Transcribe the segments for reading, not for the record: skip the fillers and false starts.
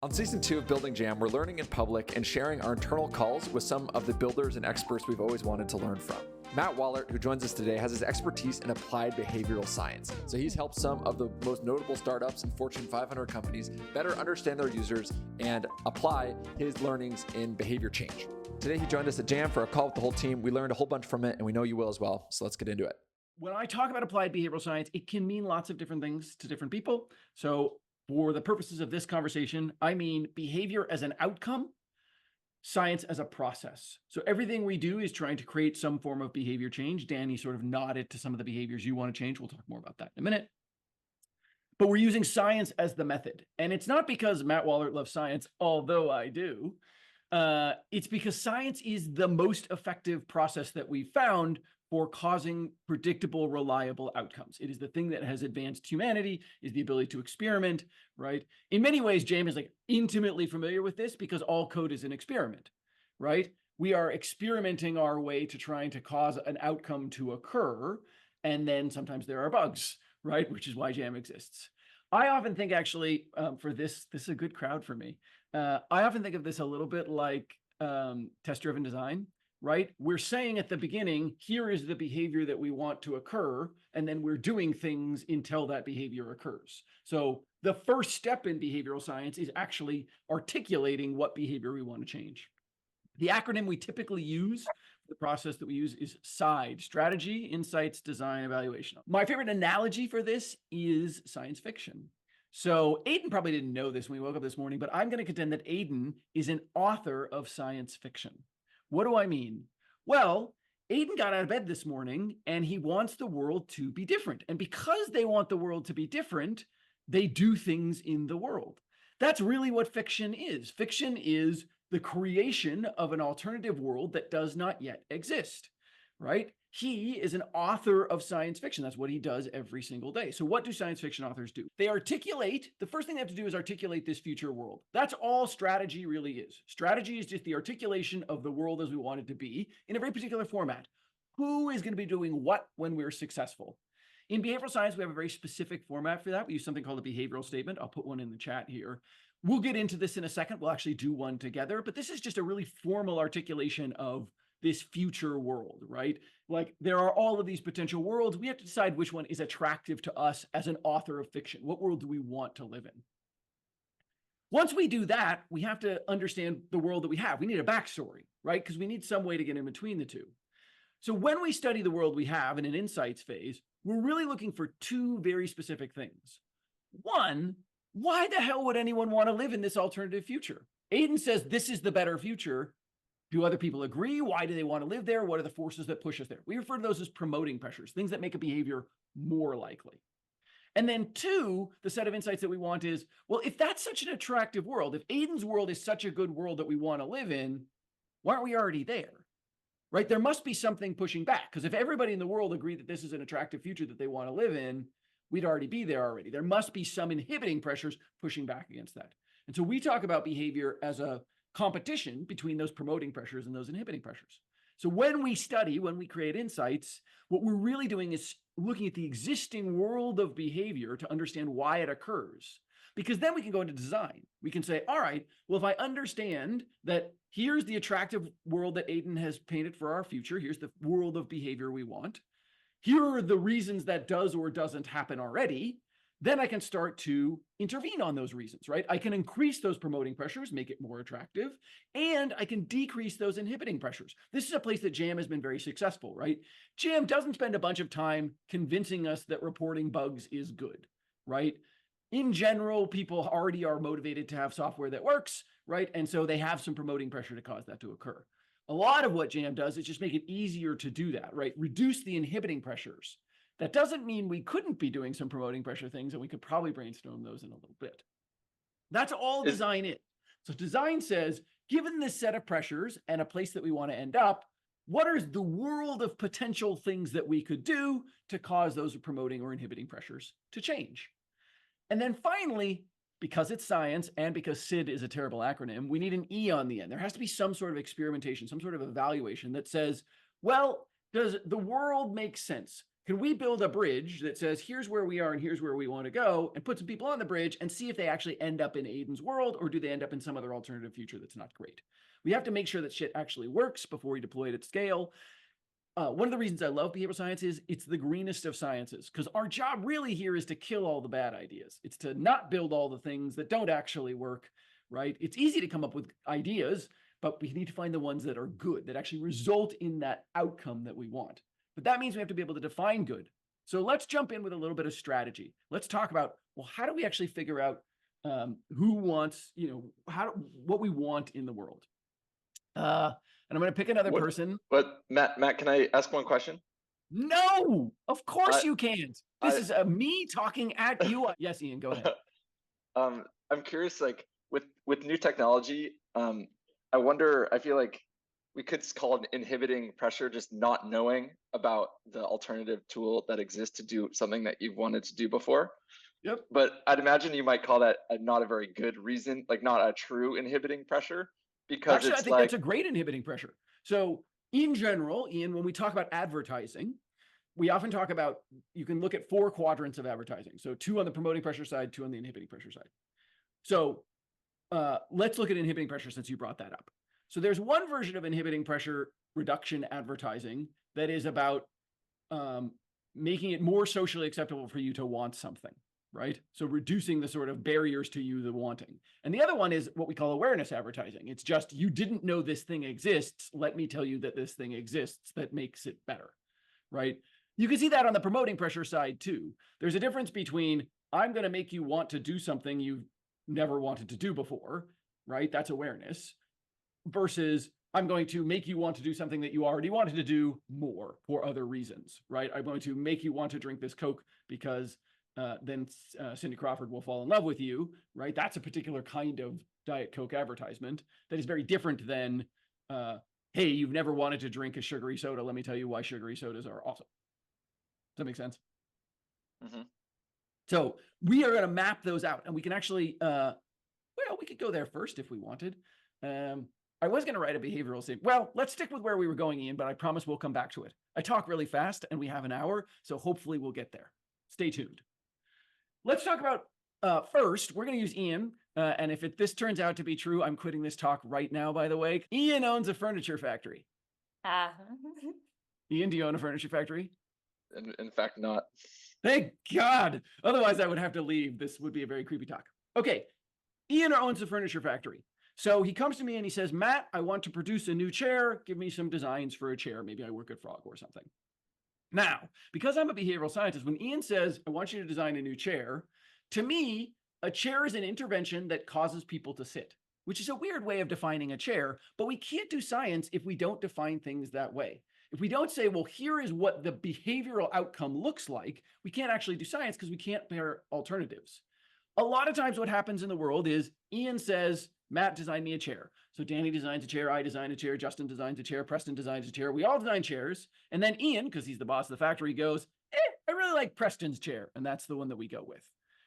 On season 2 of Building Jam, we're learning in public and sharing our internal calls with some of the builders and experts we've always wanted to learn from. Matt Wallaert, who joins us today, has his expertise in applied behavioral science. So he's helped some of the most notable startups and Fortune 500 companies better understand their users and apply his learnings in behavior change. Today, he joined us at Jam for a call with the whole team. We learned a whole bunch from it, and we know you will as well. So let's get into it. When I talk about applied behavioral science, it can mean lots of different things to different people. So for the purposes of this conversation, I mean behavior as an outcome, science as a process. So everything we do is trying to create some form of behavior change. Danny sort of nodded to some of the behaviors you want to change. We'll talk more about that in a minute. But we're using science as the method. And it's not because Matt Wallaert loves science, although I do. It's because science is the most effective process that we've found for causing predictable, reliable outcomes. It is the thing that has advanced humanity, is the ability to experiment, right? In many ways, James is like intimately familiar with this because all code is an experiment, right? We are experimenting our way to trying to cause an outcome to occur. And then sometimes there are bugs, right? Which is why Jam exists. I often think actually for this is a good crowd for me. I often think of this a little bit like test-driven design. Right? We're saying at the beginning, here is the behavior that we want to occur, and then we're doing things until that behavior occurs. So the first step in behavioral science is actually articulating what behavior we want to change. The acronym we typically use, the process that we use is SIDE, Strategy, Insights, Design, Evaluation. My favorite analogy for this is science fiction. So Aiden probably didn't know this when we woke up this morning, but I'm going to contend that Aiden is an author of science fiction. What do I mean? Well, Aiden got out of bed this morning and he wants the world to be different. And because they want the world to be different, they do things in the world. That's really what fiction is. Fiction is the creation of an alternative world that does not yet exist, right? He is an author of science fiction. That's what he does every single day. So what do science fiction authors do? They articulate, the first thing they have to do is articulate this future world. That's all strategy really is. Strategy is just the articulation of the world as we want it to be in a very particular format. Who is going to be doing what when we're successful? In behavioral science, we have a very specific format for that. We use something called a behavioral statement. I'll put one in the chat here. We'll get into this in a second. We'll actually do one together, but this is just a really formal articulation of this future world, right? Like there are all of these potential worlds. We have to decide which one is attractive to us as an author of fiction. What world do we want to live in? Once we do that, we have to understand the world that we have. We need a backstory, right? Because we need some way to get in between the two. So when we study the world we have in an insights phase, we're really looking for two very specific things. One, why the hell would anyone want to live in this alternative future? Aiden says this is the better future. Do other people agree? Why do they want to live there? What are the forces that push us there? We refer to those as promoting pressures, things that make a behavior more likely. And then two, the set of insights that we want is, well, if that's such an attractive world, if Aiden's world is such a good world that we want to live in, why aren't we already there? Right? There must be something pushing back, because if everybody in the world agreed that this is an attractive future that they want to live in, we'd already be there already. There must be some inhibiting pressures pushing back against that. And so we talk about behavior as a competition between those promoting pressures and those inhibiting pressures. So when we study, when we create insights, what we're really doing is looking at the existing world of behavior to understand why it occurs. Because then we can go into design. We can say, all right, well, if I understand that here's the attractive world that Aiden has painted for our future, here's the world of behavior we want, here are the reasons that does or doesn't happen already, then I can start to intervene on those reasons, right? I can increase those promoting pressures, make it more attractive, and I can decrease those inhibiting pressures. This is a place that Jam has been very successful, right? Jam doesn't spend a bunch of time convincing us that reporting bugs is good, right? In general, people already are motivated to have software that works, right? And so they have some promoting pressure to cause that to occur. A lot of what Jam does is just make it easier to do that, right? Reduce the inhibiting pressures. That doesn't mean we couldn't be doing some promoting pressure things, and we could probably brainstorm those in a little bit. That's all design is. So design says, given this set of pressures and a place that we want to end up, what is the world of potential things that we could do to cause those promoting or inhibiting pressures to change? And then finally, because it's science and because SID is a terrible acronym, we need an E on the end. There has to be some sort of experimentation, some sort of evaluation that says, well, does the world make sense? Can we build a bridge that says, here's where we are and here's where we want to go, and put some people on the bridge and see if they actually end up in Aiden's world, or do they end up in some other alternative future that's not great? We have to make sure that shit actually works before we deploy it at scale. One of the reasons I love behavioral science is it's the greenest of sciences, because our job really here is to kill all the bad ideas. It's to not build all the things that don't actually work, right? It's easy to come up with ideas, but we need to find the ones that are good, that actually result in that outcome that we want. But that means we have to be able to define good. So let's jump in with a little bit of strategy. Let's talk about, well, how do we actually figure out who wants, what we want in the world? And I'm going to pick another person. But Matt, can I ask one question? No, of course you can't. This is me talking at you. Yes, Ian, go ahead. I'm curious, like with new technology, I feel like we could call it inhibiting pressure, just not knowing about the alternative tool that exists to do something that you've wanted to do before. Yep. But I'd imagine you might call that not a very good reason, like not a true inhibiting pressure. Because actually, I think that's a great inhibiting pressure. So in general, Ian, when we talk about advertising, we often talk about, you can look at 4 quadrants of advertising. So 2 on the promoting pressure side, 2 on the inhibiting pressure side. So let's look at inhibiting pressure since you brought that up. So there's one version of inhibiting pressure reduction advertising that is about making it more socially acceptable for you to want something, right? So reducing the sort of barriers to you, the wanting. And the other one is what we call awareness advertising. It's just, you didn't know this thing exists. Let me tell you that this thing exists that makes it better, right? You can see that on the promoting pressure side too. There's a difference between, I'm going to make you want to do something you've never wanted to do before, right? That's awareness. Versus, I'm going to make you want to do something that you already wanted to do more for other reasons, right? I'm going to make you want to drink this Coke because then Cindy Crawford will fall in love with you, right? That's a particular kind of Diet Coke advertisement that is very different than, hey, you've never wanted to drink a sugary soda. Let me tell you why sugary sodas are awesome. Does that make sense? Mm-hmm. So we are going to map those out, and we can actually, we could go there first if we wanted. I was going to write a behavioral statement. Well, let's stick with where we were going, Ian, but I promise we'll come back to it. I talk really fast, and we have an hour, so hopefully we'll get there. Stay tuned. Let's talk about, first, we're going to use Ian, and if this turns out to be true, I'm quitting this talk right now, by the way. Ian owns a furniture factory. Ian, do you own a furniture factory? In fact, not. Thank God. Otherwise, I would have to leave. This would be a very creepy talk. Okay. Ian owns a furniture factory. So he comes to me and he says, Matt, I want to produce a new chair. Give me some designs for a chair. Maybe I work at Frog or something. Now, because I'm a behavioral scientist, when Ian says, I want you to design a new chair, to me, a chair is an intervention that causes people to sit, which is a weird way of defining a chair, but we can't do science if we don't define things that way. If we don't say, well, here is what the behavioral outcome looks like, we can't actually do science because we can't pair alternatives. A lot of times what happens in the world is Ian says, Matt, design me a chair. So Danny designs a chair, I design a chair, Justin designs a chair, Preston designs a chair. We all design chairs. And then Ian, because he's the boss of the factory, goes, I really like Preston's chair. And that's the one that we go with,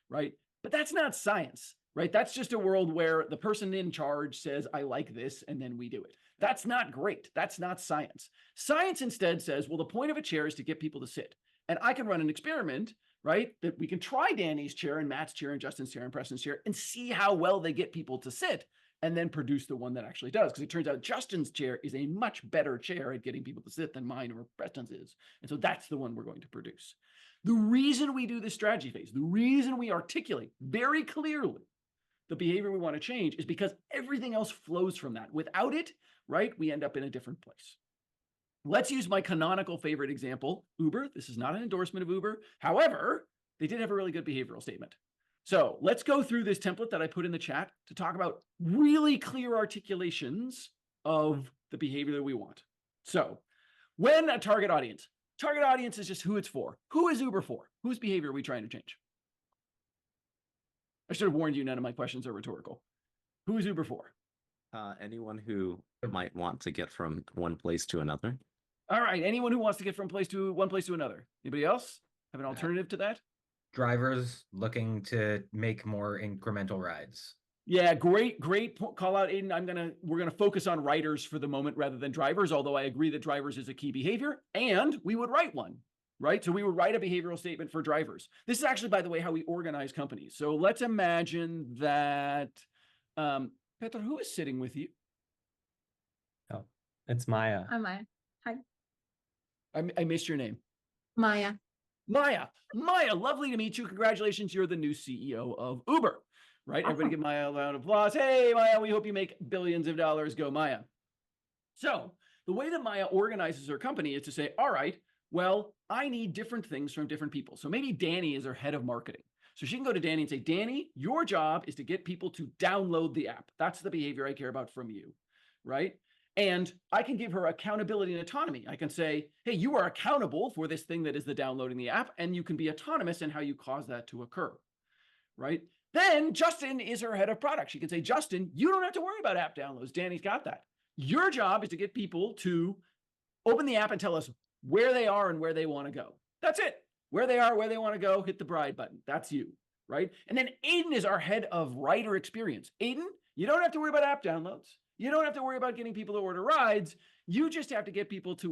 right? But that's not science, right? That's just a world where the person in charge says, I like this, and then we do it. That's not great. That's not science. Science instead says, well, the point of a chair is to get people to sit. And I can run an experiment, right? That we can try Danny's chair and Matt's chair and Justin's chair and Preston's chair and see how well they get people to sit, and then produce the one that actually does. Because it turns out Justin's chair is a much better chair at getting people to sit than mine or Preston's is. And so that's the one we're going to produce. The reason we do this strategy phase, the reason we articulate very clearly the behavior we want to change is because everything else flows from that. Without it, right, we end up in a different place. Let's use my canonical favorite example, Uber. This is not an endorsement of Uber. However, they did have a really good behavioral statement. So let's go through this template that I put in the chat to talk about really clear articulations of the behavior that we want. So when a target audience is just who it's for. Who is Uber for? Whose behavior are we trying to change? I should have warned you, none of my questions are rhetorical. Who is Uber for? Anyone who might want to get from one place to another. All right, anyone who wants to get from one place to another. Anybody else have an alternative to that? Drivers looking to make more incremental rides. Yeah, great call out, Aiden. We're gonna focus on writers for the moment rather than drivers, although I agree that drivers is a key behavior, and we would write one. right? So we would write a behavioral statement for drivers. This is actually, by the way, how we organize companies. So let's imagine that, Petra, who is sitting with you? Oh, it's Maya. I'm Maya. Hi, I missed your name. Maya. Maya, lovely to meet you. Congratulations, you're the new CEO of Uber, right? Everybody give Maya a round of applause. Hey, Maya, we hope you make billions of dollars. Go, Maya. So the way that Maya organizes her company is to say, all right, well, I need different things from different people. So maybe Danny is her head of marketing. So she can go to Danny and say, Danny, your job is to get people to download the app. That's the behavior I care about from you, right? And I can give her accountability and autonomy. I can say, hey, you are accountable for this thing that is the downloading the app, and you can be autonomous in how you cause that to occur, right? Then Justin is her head of product. She can say, Justin, you don't have to worry about app downloads. Danny's got that. Your job is to get people to open the app and tell us where they are and where they want to go. That's it. Where they are, where they want to go, hit the bride button. That's you, right? And then Aiden is our head of rider experience. Aiden, you don't have to worry about app downloads. You don't have to worry about getting people to order rides. You just have to get people to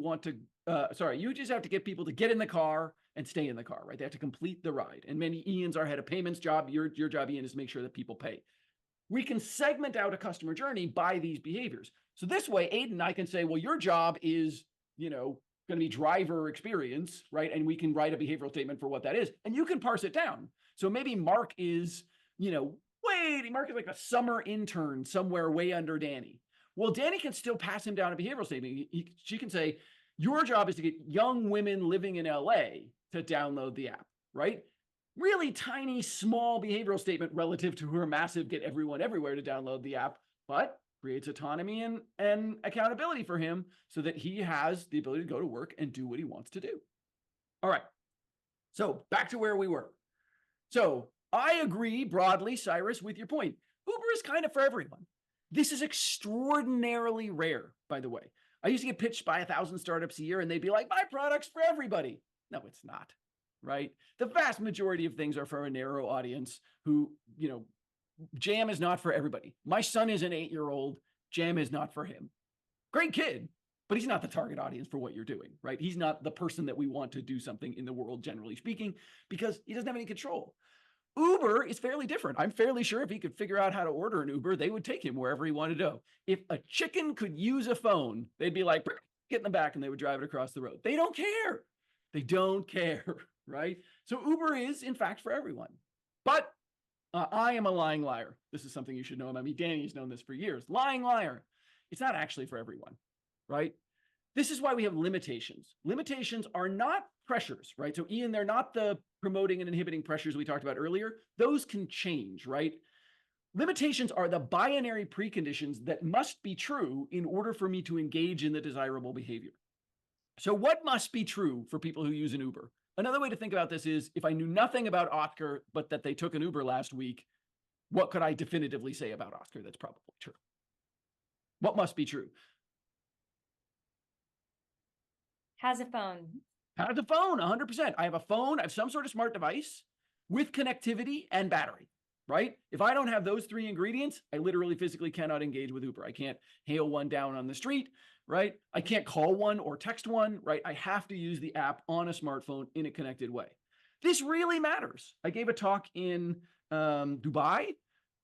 you just have to get people to get in the car and stay in the car, right? They have to complete the ride. And Ian's our head of payments job. Your job, Ian, is to make sure that people pay. We can segment out a customer journey by these behaviors. So this way, Aiden, I can say, well, your job is, going to be driver experience, right? And we can write a behavioral statement for what that is. And you can parse it down. So maybe Mark is, Mark is like a summer intern somewhere way under Danny. Well, Danny can still pass him down a behavioral statement. She can say, your job is to get young women living in LA to download the app, right? Really tiny, small behavioral statement relative to her massive get everyone everywhere to download the app, but creates autonomy and accountability for him so that he has the ability to go to work and do what he wants to do. All right. So back to where we were. So I agree broadly, Cyrus, with your point. Uber is kind of for everyone. This is extraordinarily rare, by the way. I used to get pitched by 1,000 startups a year and they'd be like, my product's for everybody. No, it's not, right? The vast majority of things are for a narrow audience who, Jam is not for everybody. My son is an 8-year-old. Jam is not for him. Great kid, but he's not the target audience for what you're doing, right? He's not the person that we want to do something in the world, generally speaking, because he doesn't have any control. Uber is fairly different. I'm fairly sure if he could figure out how to order an Uber, they would take him wherever he wanted to go. If a chicken could use a phone, they'd be like, get in the back, and they would drive it across the road. They don't care. They don't care, right? So Uber is, in fact, for everyone. But I am a lying liar. This is something you should know about me. Danny's known this for years. Lying liar. It's not actually for everyone, right? This is why we have limitations. Limitations are not pressures, right? So Ian, they're not the promoting and inhibiting pressures we talked about earlier. Those can change, right? Limitations are the binary preconditions that must be true in order for me to engage in the desirable behavior. So what must be true for people who use an Uber? Another way to think about this is if I knew nothing about Oscar, but that they took an Uber last week, what could I definitively say about Oscar that's probably true? What must be true? Has a phone. Has a phone, 100%. I have a phone, I have some sort of smart device with connectivity and battery, right? If I don't have those three ingredients, I literally physically cannot engage with Uber. I can't hail one down on the street, right? I can't call one or text one, right? I have to use the app on a smartphone in a connected way. This really matters. I gave a talk in Dubai.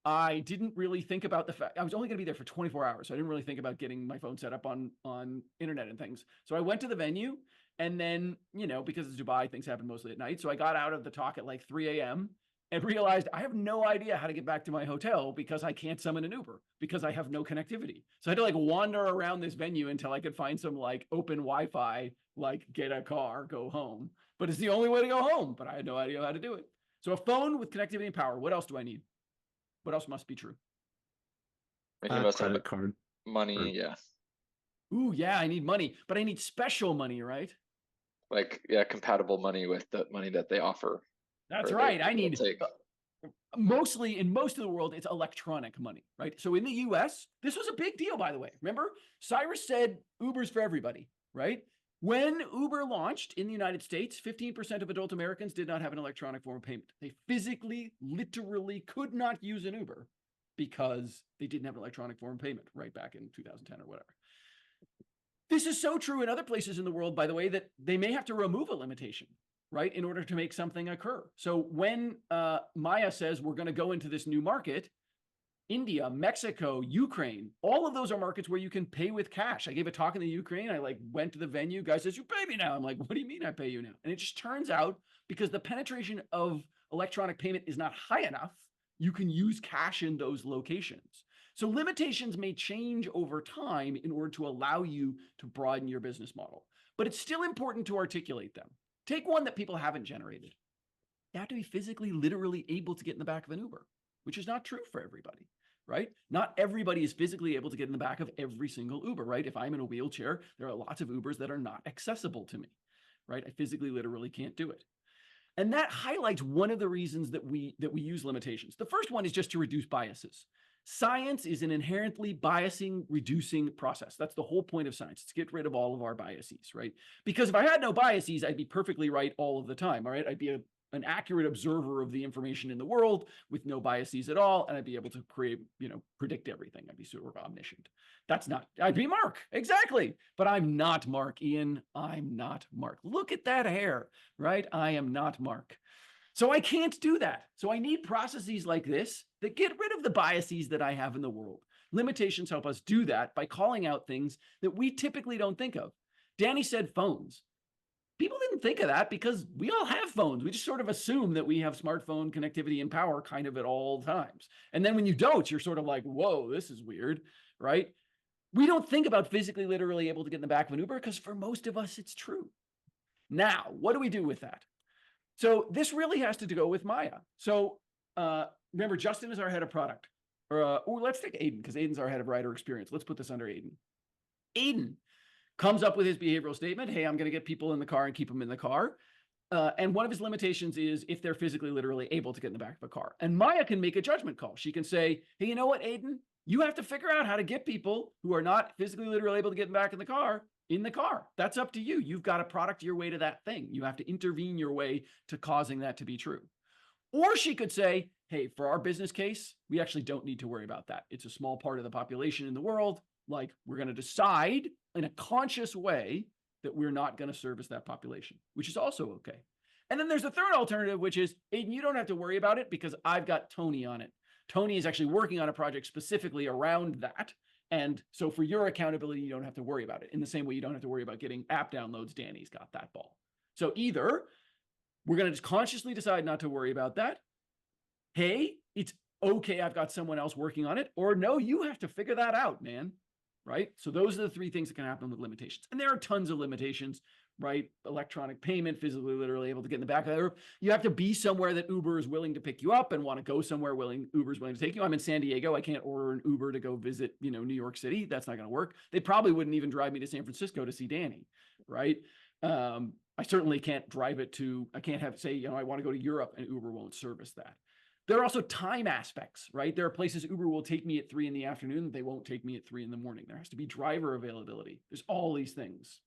I didn't really think about the fact I was only going to be there for 24 hours. So I didn't really think about getting my phone set up on internet and things. So I went to the venue and then, because it's Dubai, things happen mostly at night. So I got out of the talk at like 3 a.m. and realized I have no idea how to get back to my hotel because I can't summon an Uber because I have no connectivity. So I had to wander around this venue until I could find some open Wi-Fi, get a car, go home. But it's the only way to go home, but I had no idea how to do it. So a phone with connectivity and power. What else do I need? What else must be true? You must have Credit card. money, yeah. Ooh, yeah, I need money, but I need special money, right? Compatible money with the money that they offer. That's or right. they I need take. mostly in most of the world, it's electronic money, right? So in the US, this was a big deal, by the way. Remember, Cyrus said Uber's for everybody, right? When Uber launched in the United States, 15% of adult Americans did not have an electronic form of payment. They physically, literally could not use an Uber because they didn't have an electronic form of payment right back in 2010 or whatever. This is so true in other places in the world, by the way, that they may have to remove a limitation, right, in order to make something occur. So when Maya says we're going to go into this new market, India, Mexico, Ukraine, all of those are markets where you can pay with cash. I gave a talk in the Ukraine. I went to the venue. Guy says, you pay me now. I'm like, what do you mean I pay you now? And it just turns out because the penetration of electronic payment is not high enough, you can use cash in those locations. So limitations may change over time in order to allow you to broaden your business model, but it's still important to articulate them. Take one that people haven't generated. You have to be physically, literally able to get in the back of an Uber, which is not true for everybody, right? Not everybody is physically able to get in the back of every single Uber, right? If I'm in a wheelchair, there are lots of Ubers that are not accessible to me, right? I physically, literally can't do it. And that highlights one of the reasons that we use limitations. The first one is just to reduce biases. Science is an inherently biasing, reducing process. That's the whole point of science. It's to get rid of all of our biases, right? Because if I had no biases, I'd be perfectly right all of the time, all right? I'd be an accurate observer of the information in the world with no biases at all, and I'd be able to create, predict everything. I'd be sort of omniscient. I'd be Mark, exactly. But I'm not Mark, Ian. I'm not Mark. Look at that hair, right? I am not Mark. So I can't do that. So I need processes like this that get rid of the biases that I have in the world. Limitations help us do that by calling out things that we typically don't think of. Danny said phones. People didn't think of that because we all have phones. We just sort of assume that we have smartphone connectivity and power kind of at all times. And then when you don't, you're sort of like, whoa, this is weird, right? We don't think about physically, literally able to get in the back of an Uber because for most of us, it's true. Now, what do we do with that? So this really has to go with Maya. So remember, Justin is our head of product. Let's take Aiden because Aiden's our head of writer experience. Let's put this under Aiden. Aiden comes up with his behavioral statement. Hey, I'm going to get people in the car and keep them in the car. And one of his limitations is if they're physically, literally able to get in the back of a car. And Maya can make a judgment call. She can say, hey, you know what, Aiden? You have to figure out how to get people who are not physically, literally able to get back in the car. That's up to you. You've got to product your way to that thing. You have to intervene your way to causing that to be true. Or she could say, hey, for our business case, we actually don't need to worry about that. It's a small part of the population in the world. Like, we're going to decide in a conscious way that we're not going to service that population, which is also okay. And then there's a third alternative, which is, Aiden, you don't have to worry about it because I've got Tony on it. Tony is actually working on a project specifically around that. And so for your accountability, you don't have to worry about it. In the same way you don't have to worry about getting app downloads, Danny's got that ball. So either we're going to just consciously decide not to worry about that. Hey, it's okay, I've got someone else working on it. Or no, you have to figure that out, man. Right? So those are the three things that can happen with limitations. And there are tons of limitations, right? Electronic payment, physically, literally able to get in the back of the Uber. You have to be somewhere that Uber is willing to pick you up and want to go somewhere Uber's willing to take you. I'm in San Diego. I can't order an Uber to go visit, New York City. That's not going to work. They probably wouldn't even drive me to San Francisco to see Danny, right? I certainly can't drive it I can't say, I want to go to Europe and Uber won't service that. There are also time aspects, right? There are places Uber will take me at 3 p.m. They won't take me at 3 a.m. There has to be driver availability. There's all these things.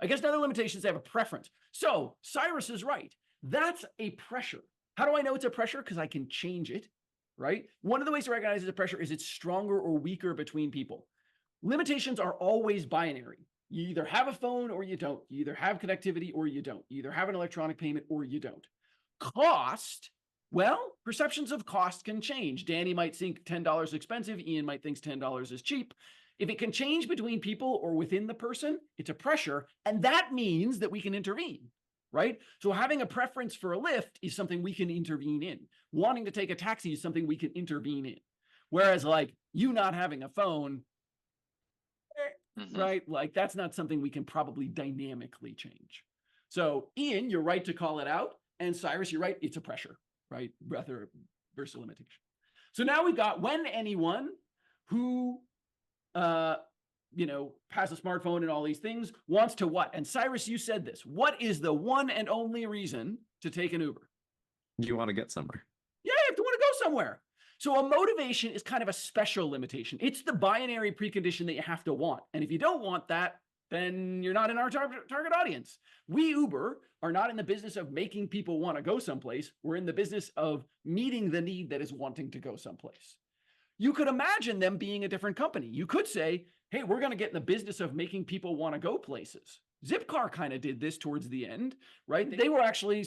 I guess another limitation is they have a preference. So Cyrus is right. That's a pressure. How do I know it's a pressure? Because I can change it, right? One of the ways to recognize it's a pressure is it's stronger or weaker between people. Limitations are always binary. You either have a phone or you don't. You either have connectivity or you don't. You either have an electronic payment or you don't. Cost. Well, perceptions of cost can change. Danny might think $10 expensive. Ian might think $10 is cheap. If it can change between people or within the person, it's a pressure. And that means that we can intervene, right? So having a preference for a lift is something we can intervene in. Wanting to take a taxi is something we can intervene in. Whereas like you not having a phone, right? Like that's not something we can probably dynamically change. So Ian, you're right to call it out. And Cyrus, you're right, it's a pressure. Right? Rather versus limitation. So now we've got when anyone who, has a smartphone and all these things wants to what? And Cyrus, you said this. What is the one and only reason to take an Uber? You want to get somewhere. Yeah, you have to want to go somewhere. So a motivation is kind of a special limitation. It's the binary precondition that you have to want. And if you don't want that, then you're not in our target audience. We, Uber, are not in the business of making people want to go someplace. We're in the business of meeting the need that is wanting to go someplace. You could imagine them being a different company. You could say, hey, we're going to get in the business of making people want to go places. Zipcar kind of did this towards the end, right? They were actually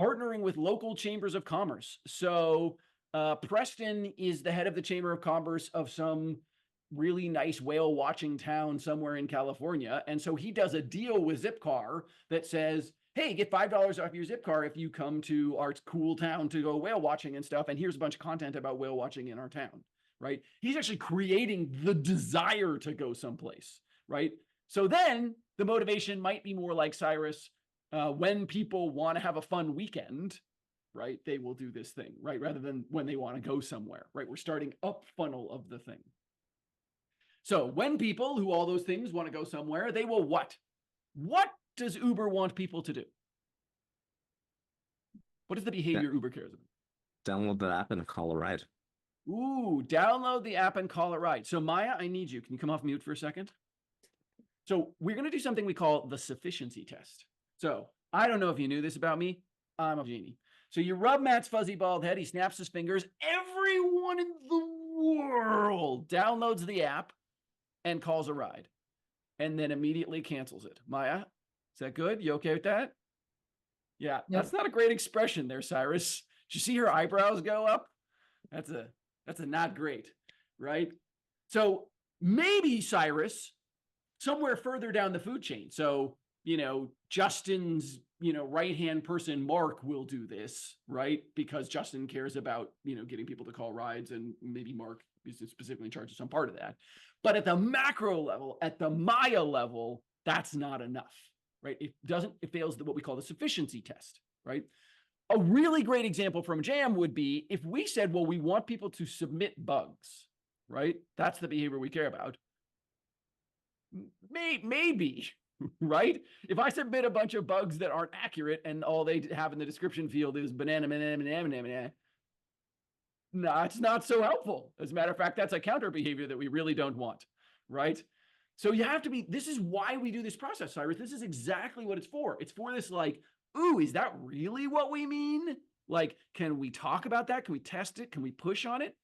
partnering with local chambers of commerce. So Preston is the head of the Chamber of Commerce of some really nice whale watching town somewhere in California. And so he does a deal with Zipcar that says, hey, get $5 off your Zipcar if you come to our cool town to go whale watching and stuff. And here's a bunch of content about whale watching in our town, right? He's actually creating the desire to go someplace, right? So then the motivation might be more like Cyrus, when people want to have a fun weekend, right? They will do this thing, right? Rather than when they want to go somewhere, right? We're starting up funnel of the thing. So when people who all those things want to go somewhere, they will what? What does Uber want people to do? What is the behavior Uber cares about? Download the app and call a ride. Ooh, download the app and call it right. So Maya, I need you. Can you come off mute for a second? So we're going to do something we call the sufficiency test. So I don't know if you knew this about me. I'm a genie. So you rub Matt's fuzzy bald head. He snaps his fingers. Everyone in the world downloads the app and calls a ride and then immediately cancels it. Maya, is that good? You okay with that? Yeah, that's not a great expression there, Cyrus. Did you see her eyebrows go up? That's a not great, right? So maybe Cyrus, somewhere further down the food chain. So, Justin's, right-hand person, Mark, will do this, right? Because Justin cares about, getting people to call rides, and maybe Mark is specifically in charge of some part of that. But at the macro level, at the Maya level, that's not enough, right? It fails what we call the sufficiency test, right? A really great example from Jam would be if we said, well, we want people to submit bugs, right? That's the behavior we care about. Maybe, right? If I submit a bunch of bugs that aren't accurate and all they have in the description field is banana, no, it's not so helpful. As a matter of fact, that's a counter behavior that we really don't want, right? So you have to be, this is why we do this process, Cyrus. This is exactly what it's for. It's for this like, ooh, is that really what we mean? Like, can we talk about that? Can we test it? Can we push on it?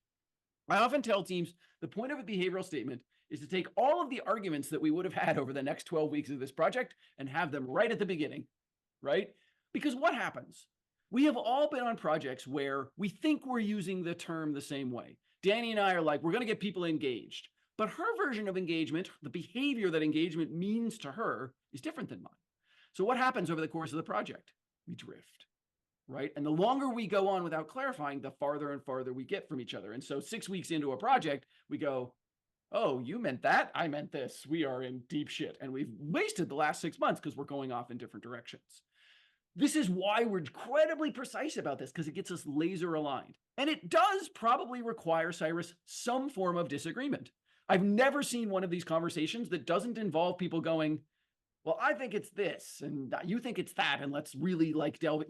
I often tell teams the point of a behavioral statement is to take all of the arguments that we would have had over the next 12 weeks of this project and have them right at the beginning, right? Because what happens? We have all been on projects where we think we're using the term the same way. Danny and I are like, we're going to get people engaged. But her version of engagement, the behavior that engagement means to her, is different than mine. So what happens over the course of the project? We drift, right? And the longer we go on without clarifying, the farther and farther we get from each other. And so 6 weeks into a project, we go, oh, you meant that? I meant this. We are in deep shit. And we've wasted the last 6 months because we're going off in different directions. This is why we're incredibly precise about this, because it gets us laser aligned. And it does probably require, Cyrus, some form of disagreement. I've never seen one of these conversations that doesn't involve people going, well, I think it's this, and you think it's that, and let's really delve,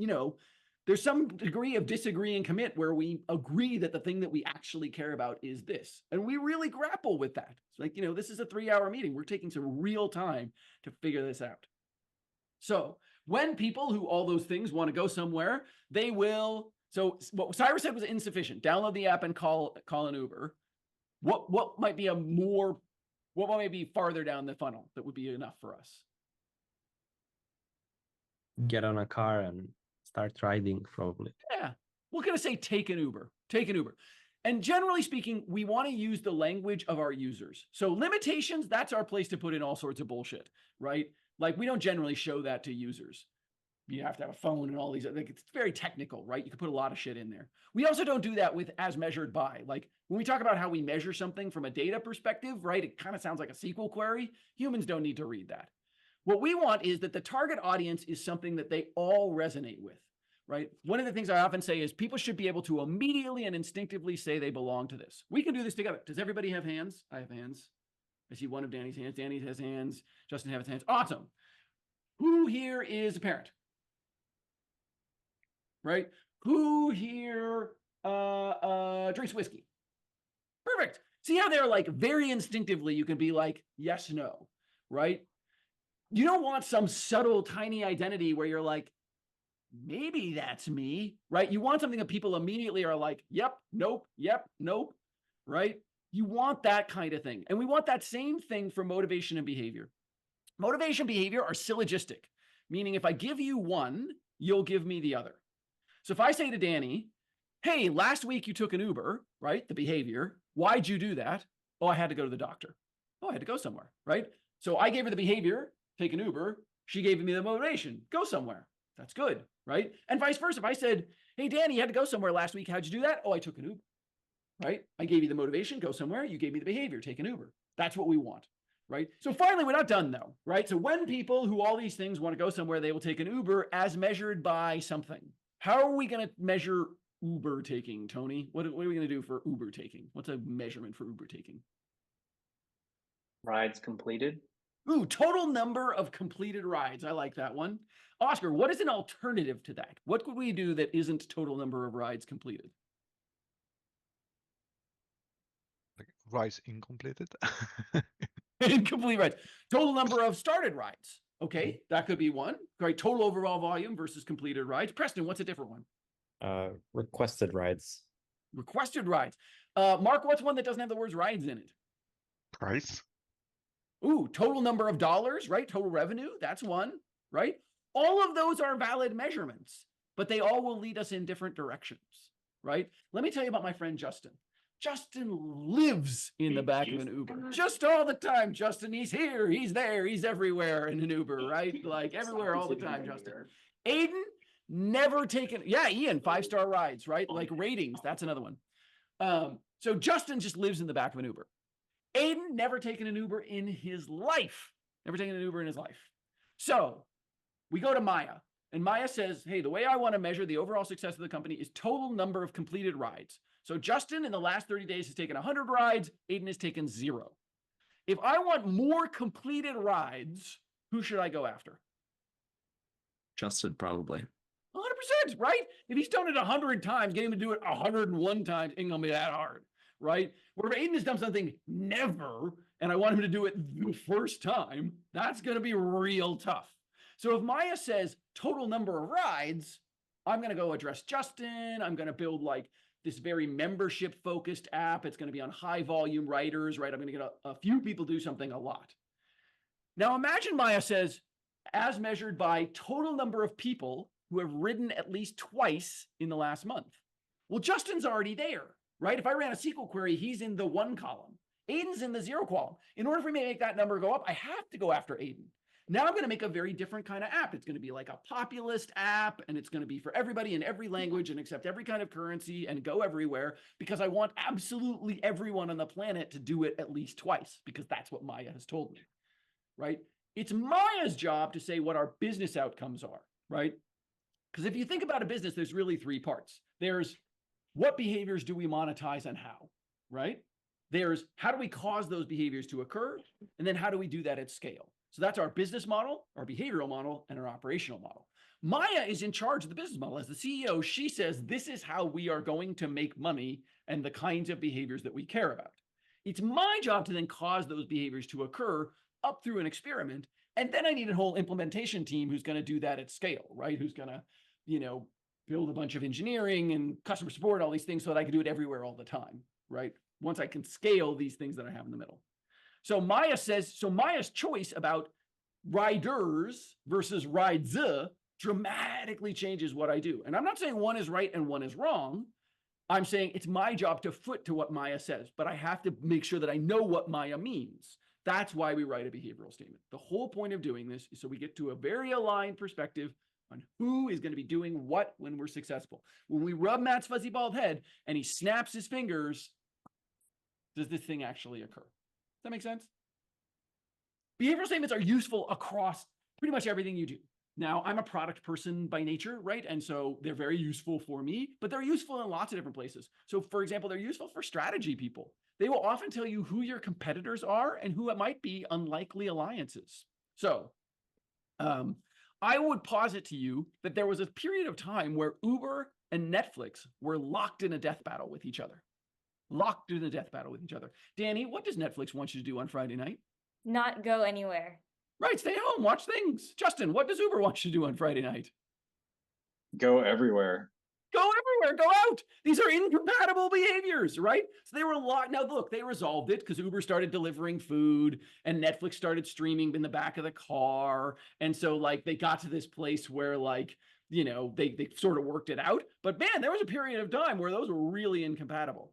there's some degree of disagree and commit where we agree that the thing that we actually care about is this. And we really grapple with that. It's like, this is a 3-hour meeting. We're taking some real time to figure this out. So when people who all those things want to go somewhere, they will. So what Cyrus said was insufficient. Download the app and call an Uber. What might be what might be farther down the funnel that would be enough for us? Get on a car and start riding, probably. Yeah. We're going to say take an Uber. Take an Uber. And generally speaking, we want to use the language of our users. So limitations, that's our place to put in all sorts of bullshit, right? Like we don't generally show that to users. You have to have a phone and all these, it's very technical, right? You can put a lot of shit in there. We also don't do that with as measured by. Like when we talk about how we measure something from a data perspective, right? It kind of sounds like a SQL query. Humans don't need to read that. What we want is that the target audience is something that they all resonate with, right? One of the things I often say is people should be able to immediately and instinctively say they belong to this. We can do this together. Does everybody have hands? I have hands. I see one of Danny's hands. Danny has hands. Justin has hands. Awesome. Who here is a parent? Right? Who here drinks whiskey? Perfect. See how they're like very instinctively, you can be like, yes, no, right? You don't want some subtle, tiny identity where you're like, maybe that's me, right? You want something that people immediately are like, yep, nope, right? You want that kind of thing. And we want that same thing for motivation and behavior. Motivation and behavior are syllogistic, meaning if I give you one, you'll give me the other. So if I say to Danny, hey, last week you took an Uber, right? The behavior. Why'd you do that? Oh, I had to go to the doctor. Oh, I had to go somewhere, right? So I gave her the behavior, take an Uber. She gave me the motivation, go somewhere. That's good, right? And vice versa. If I said, hey, Danny, you had to go somewhere last week. How'd you do that? Oh, I took an Uber, right? I gave you the motivation, go somewhere. You gave me the behavior, take an Uber. That's what we want, right? So finally, we're not done though, right? So when people who all these things want to go somewhere, they will take an Uber as measured by something. How are we going to measure Uber taking, Tony? What are we going to do for Uber taking? What's a measurement for Uber taking? Rides completed. Ooh, total number of completed rides. I like that one. Oscar, what is an alternative to that? What could we do that isn't total number of rides completed? Like rides incompleted. Incomplete rides. Total number of started rides. Okay, that could be one. Right, total overall volume versus completed rides. Preston, what's a different one? Requested rides. Requested rides. Mark, what's one that doesn't have the words rides in it? Price. Ooh, total number of dollars, right? Total revenue, that's one, right? All of those are valid measurements, but they all will lead us in different directions, right? Let me tell you about my friend Justin. Justin lives in the back of an Uber just all the time. Justin, he's here, he's there, he's everywhere in an Uber, right? Like everywhere all the time, Justin. Aiden, never taken, yeah, Ian, 5-star rides, right? Like ratings, that's another one. So Justin just lives in the back of an Uber. Aiden, never taken an Uber in his life. Never taken an Uber in his life. So we go to Maya, and Maya says, hey, the way I want to measure the overall success of the company is total number of completed rides. So Justin, in the last 30 days, has taken 100 rides. Aiden has taken 0. If I want more completed rides, who should I go after? Justin, probably. 100%, right? If he's done it 100 times, getting him to do it 101 times ain't gonna be that hard, right? Where if Aiden has done something never, and I want him to do it the first time, that's gonna be real tough. So if Maya says total number of rides, I'm gonna go address Justin. I'm gonna build like this very membership focused app. It's gonna be on high volume writers, right? I'm gonna get a few people do something a lot. Now imagine Maya says, as measured by total number of people who have ridden at least twice in the last month. Well, Justin's already there, right? If I ran a SQL query, he's in the 1 column. Aiden's in the 0 column. In order for me to make that number go up, I have to go after Aiden. Now I'm going to make a very different kind of app. It's going to be like a populist app, and it's going to be for everybody in every language and accept every kind of currency and go everywhere, because I want absolutely everyone on the planet to do it at least twice, because that's what Maya has told me, right? It's Maya's job to say what our business outcomes are, right? Because if you think about a business, there's really 3 parts. There's what behaviors do we monetize and how, right? There's how do we cause those behaviors to occur? And then how do we do that at scale? So that's our business model, our behavioral model, and our operational model. Maya is in charge of the business model. As the CEO, she says, this is how we are going to make money and the kinds of behaviors that we care about. It's my job to then cause those behaviors to occur up through an experiment. And then I need a whole implementation team who's going to do that at scale, right? Who's going to, build a bunch of engineering and customer support, all these things so that I can do it everywhere all the time, right? Once I can scale these things that I have in the middle. So Maya's choice about riders versus rides dramatically changes what I do. And I'm not saying one is right and one is wrong. I'm saying it's my job to foot to what Maya says, but I have to make sure that I know what Maya means. That's why we write a behavioral statement. The whole point of doing this is so we get to a very aligned perspective on who is going to be doing what when we're successful. When we rub Matt's fuzzy bald head and he snaps his fingers, does this thing actually occur? Does that make sense? Behavioral statements are useful across pretty much everything you do. Now, I'm a product person by nature, right? And so they're very useful for me, but they're useful in lots of different places. So for example, they're useful for strategy people. They will often tell you who your competitors are and who it might be unlikely alliances. So I would posit to you that there was a period of time where Uber and Netflix were locked in a death battle with each other. Locked in a death battle with each other. Danny, what does Netflix want you to do on Friday night? Not go anywhere. Right, stay home, watch things. Justin, what does Uber want you to do on Friday night? Go everywhere. Go anywhere, go out. These are incompatible behaviors, right? So they were locked. Now, look, they resolved it because Uber started delivering food and Netflix started streaming in the back of the car. And so, like, they got to this place where, like, you know, they sort of worked it out. But man, there was a period of time where those were really incompatible.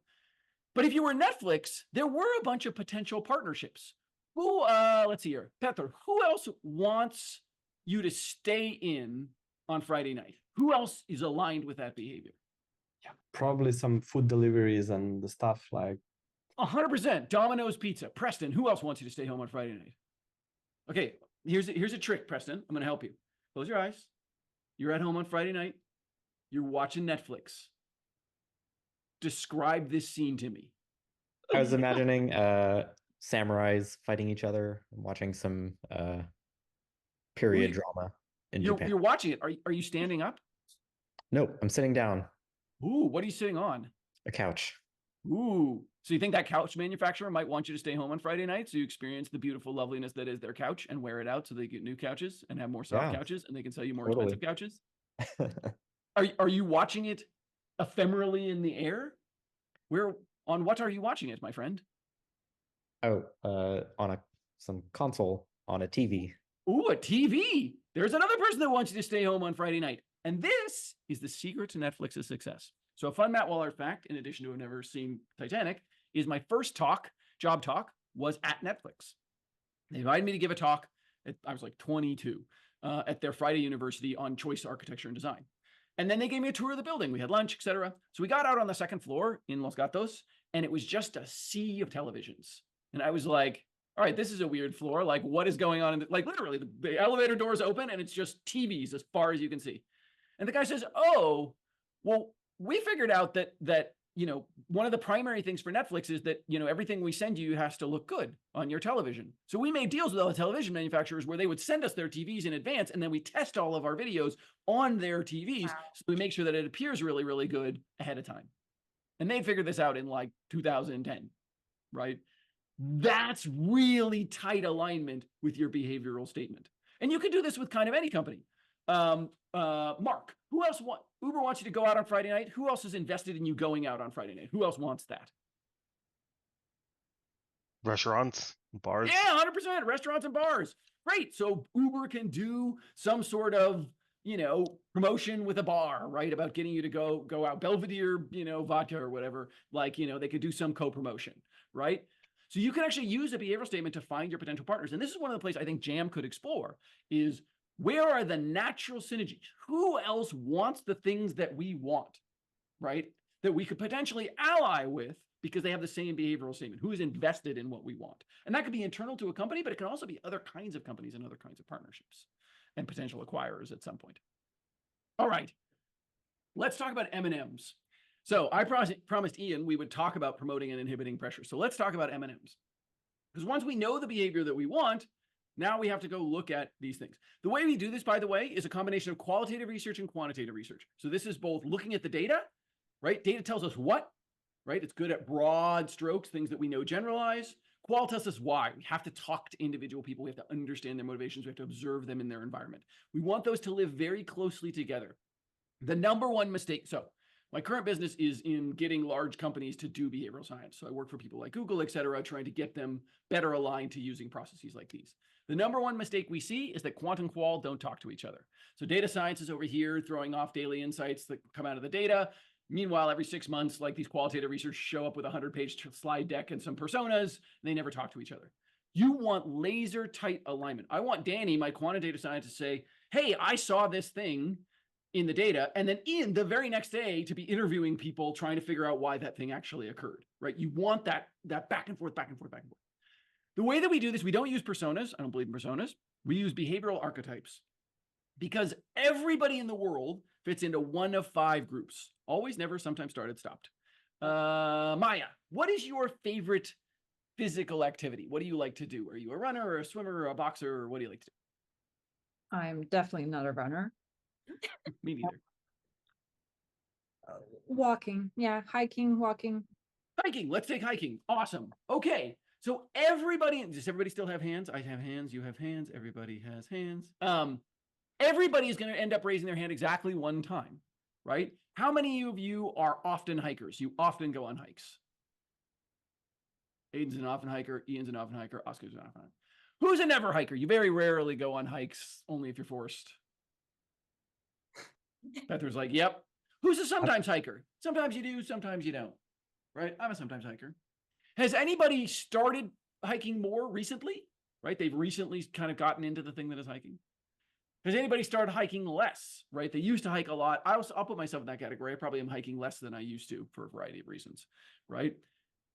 But if you were Netflix, there were a bunch of potential partnerships. Who, let's see here, Peter, who else wants you to stay in on Friday night? Who else is aligned with that behavior? Yeah, probably some food deliveries and the stuff like 100%. Domino's Pizza. Preston, who else wants you to stay home on Friday night? Okay, here's a trick, Preston. I'm going to help you. Close your eyes. You're at home on Friday night. You're watching Netflix. Describe this scene to me. I was imagining samurais fighting each other and watching some period drama in Japan. You're watching it. Are you standing up? Nope, I'm sitting down. Ooh, what are you sitting on? A couch. Ooh, so you think that couch manufacturer might want you to stay home on Friday night so you experience the beautiful loveliness that is their couch and wear it out so they get new couches and have more soft couches and they can sell you more expensive couches? Are you watching it ephemerally in the air? On what are you watching it, my friend? Oh, on some console on a TV. Ooh, a TV. There's another person that wants you to stay home on Friday night. And this is the secret to Netflix's success. So a fun Matt Wallaert fact, in addition to I've never seen Titanic, is my first job talk, was at Netflix. They invited me to give a talk. I was like 22 at their Friday University on choice architecture and design. And then they gave me a tour of the building. We had lunch, etc. So we got out on the second floor in Los Gatos, and it was just a sea of televisions. And I was like, all right, this is a weird floor. Like, what is going on? Like, literally, the elevator doors open, and it's just TVs as far as you can see. And the guy says, oh, well, we figured out that you know, one of the primary things for Netflix is that, you know, everything we send you has to look good on your television. So we made deals with all the television manufacturers where they would send us their TVs in advance, and then we test all of our videos on their TVs. So we make sure that it appears really, really good ahead of time. And they figured this out in like 2010, right? That's really tight alignment with your behavioral statement. And you can do this with kind of any company. Mark, who else Uber wants you to go out on Friday night? Who else is invested in you going out on Friday night? Who else wants that? Restaurants, bars. Yeah, 100%. Restaurants and bars. Great. So Uber can do some sort of, you know, promotion with a bar, right? About getting you to go out. Belvedere, you know, vodka or whatever. Like, you know, they could do some co-promotion, right? So you can actually use a behavioral statement to find your potential partners. And this is one of the places I think Jam could explore is, where are the natural synergies? Who else wants the things that we want, right? That we could potentially ally with because they have the same behavioral statement. Who is invested in what we want? And that could be internal to a company, but it can also be other kinds of companies and other kinds of partnerships and potential acquirers at some point. All right, let's talk about M&Ms. So I promised Ian we would talk about promoting and inhibiting pressure. So let's talk about M&Ms. Because once we know the behavior that we want, now we have to go look at these things. The way we do this, by the way, is a combination of qualitative research and quantitative research. So this is both looking at the data, right? Data tells us what, right? It's good at broad strokes, things that we know generalize. Qual tells us why. We have to talk to individual people. We have to understand their motivations. We have to observe them in their environment. We want those to live very closely together. The number one mistake, so my current business is in getting large companies to do behavioral science. So I work for people like Google, et cetera, trying to get them better aligned to using processes like these. The number one mistake we see is that quant and qual don't talk to each other. So data science is over here throwing off daily insights that come out of the data. Meanwhile, every 6 months, like these qualitative research show up with a 100-page slide deck and some personas, and they never talk to each other. You want laser tight alignment. I want Danny, my quantitative scientist, to say, hey, I saw this thing in the data, and then in the very next day to be interviewing people trying to figure out why that thing actually occurred, right? You want that back and forth, back and forth, back and forth. The way that we do this, we don't use personas. I don't believe in personas. We use behavioral archetypes because everybody in the world fits into one of 5 groups. Always, never, sometimes, started, stopped. Maya, what is your favorite physical activity? What do you like to do? Are you a runner or a swimmer or a boxer, or what do you like to do? I'm definitely not a runner. Me neither. Walking. Yeah, hiking, walking. Hiking. Let's take hiking. Awesome. Okay. So everybody, does everybody still have hands? I have hands. You have hands. Everybody has hands. Everybody is going to end up raising their hand exactly one time, right? How many of you are often hikers? You often go on hikes. Aiden's an often hiker. Ian's an often hiker. Oscar's an often hiker. Who's a never hiker? You very rarely go on hikes, only if you're forced. Petra's like, yep. Who's a sometimes hiker? Sometimes you do, sometimes you don't. Right? I'm a sometimes hiker. Has anybody started hiking more recently? Right? They've recently kind of gotten into the thing that is hiking. Has anybody started hiking less? Right? They used to hike a lot. I'll put myself in that category. I probably am hiking less than I used to for a variety of reasons. Right?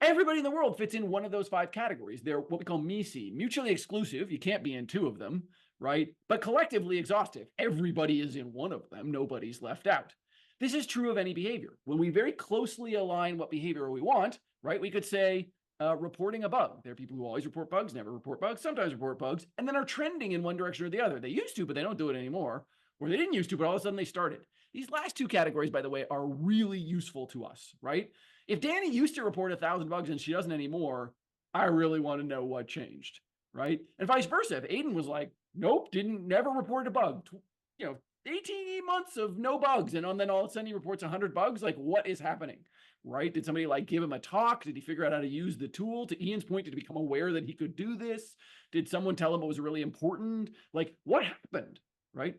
Everybody in the world fits in one of those 5 categories. They're what we call MISI, mutually exclusive. You can't be in 2 of them, right? But collectively exhaustive. Everybody is in one of them. Nobody's left out. This is true of any behavior. When we very closely align what behavior we want, right? We could say reporting a bug. There are people who always report bugs, never report bugs, sometimes report bugs, and then are trending in one direction or the other. They used to, but they don't do it anymore. Or they didn't used to, but all of a sudden they started. These last 2 categories, by the way, are really useful to us, right? If Danny used to report 1,000 bugs and she doesn't anymore, I really want to know what changed, right? And vice versa. If Aiden was like, nope, never report a bug, 18 months of no bugs, and then all of a sudden he reports 100 bugs, like what is happening, right? Did somebody like give him a talk? Did he figure out how to use the tool? To Ian's point, did he become aware that he could do this? Did someone tell him it was really important? Like what happened, right?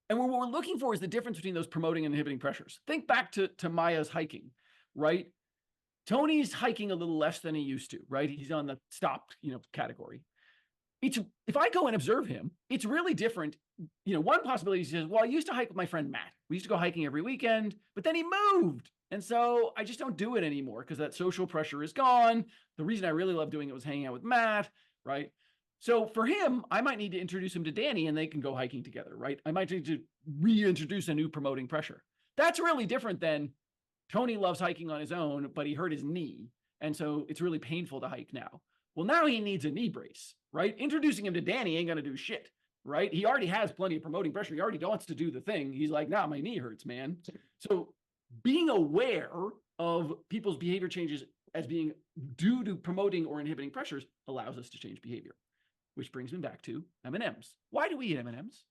And what we're looking for is the difference between those promoting and inhibiting pressures. Think back to Maya's hiking, right? Tony's hiking a little less than he used to, right? He's on the stopped, category. If I go and observe him, it's really different. One possibility is, well, I used to hike with my friend Matt. We used to go hiking every weekend, but then he moved. And so I just don't do it anymore because that social pressure is gone. The reason I really love doing it was hanging out with Matt, right? So for him, I might need to introduce him to Danny and they can go hiking together, right? I might need to reintroduce a new promoting pressure. That's really different than Tony loves hiking on his own, but he hurt his knee. And so it's really painful to hike now. Well, now he needs a knee brace, right? Introducing him to Danny ain't going to do shit, right? He already has plenty of promoting pressure. He already wants to do the thing. He's like, nah, my knee hurts, man. So being aware of people's behavior changes as being due to promoting or inhibiting pressures allows us to change behavior, which brings me back to M&Ms. Why do we eat M&Ms?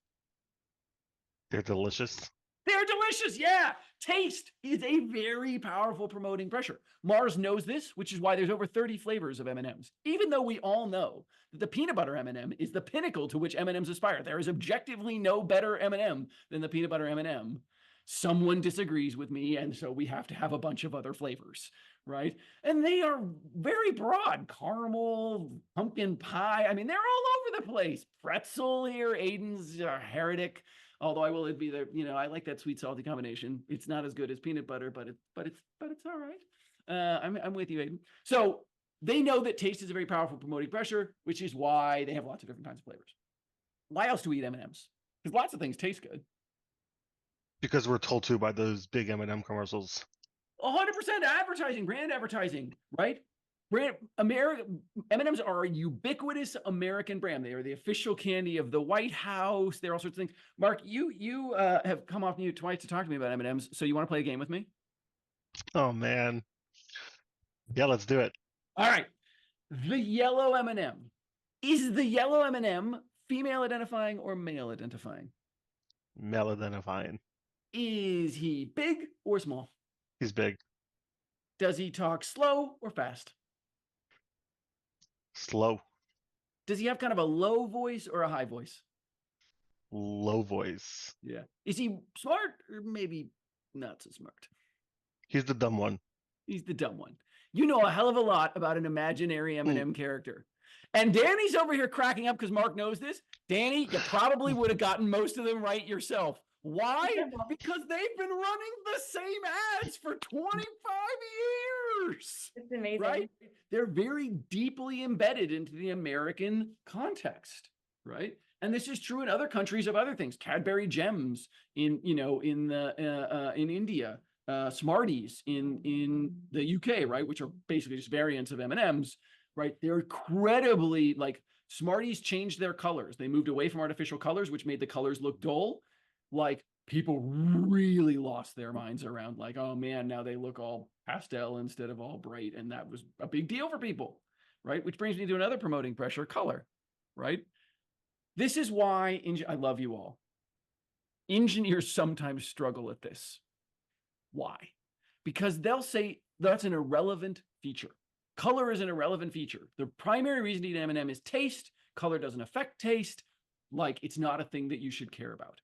They're delicious. They're delicious. Yeah. Taste is a very powerful promoting pressure. Mars knows this, which is why there's over 30 flavors of M&Ms. Even though we all know that the peanut butter M&M is the pinnacle to which M&Ms aspire. There is objectively no better M&M than the peanut butter M&M. Someone disagrees with me, and so we have to have a bunch of other flavors, right? And they are very broad. Caramel, pumpkin pie. I mean, they're all over the place. Pretzel here. Aiden's a heretic. Although I will admit that, I like that sweet salty combination. It's not as good as peanut butter, but it's all right. I'm with you, Aiden. So they know that taste is a very powerful promoting pressure, which is why they have lots of different kinds of flavors. Why else do we eat M&Ms? Because lots of things taste good. Because we're told to by those big M&M commercials. 100% advertising, brand advertising, right? M&Ms are a ubiquitous American brand. They are the official candy of the White House. They're all sorts of things. Mark, you have come off mute twice to talk to me about M&Ms. So you want to play a game with me? Oh man. Yeah, let's do it. All right. The yellow M&M. Is the yellow M&M female identifying or male identifying? Male identifying. Is he big or small? He's big. Does he talk slow or fast? Slow. Does he have kind of a low voice or a high voice? Low voice. Yeah. Is he smart or maybe not so smart? He's the dumb one. He's the dumb one. You know a hell of a lot about an imaginary M&M character. And Danny's over here cracking up because Mark knows this. Danny, you probably would have gotten most of them right yourself. Why? Because they've been running the same ads for 25 years. It's amazing. Right? They're very deeply embedded into the American context, right? And this is true in other countries of other things. Cadbury Gems in India, Smarties in the UK, right? Which are basically just variants of M&Ms, right? They're incredibly Smarties changed their colors. They moved away from artificial colors, which made the colors look dull. People really lost their minds around oh man, now they look all pastel instead of all bright. And that was a big deal for people, right? Which brings me to another promoting pressure, color, right? This is why I love you all. Engineers sometimes struggle at this, Why? Because they'll say that's an irrelevant feature. Color is an irrelevant feature. The primary reason to eat M&M is taste. Color doesn't affect taste. Like, it's not a thing that you should care about.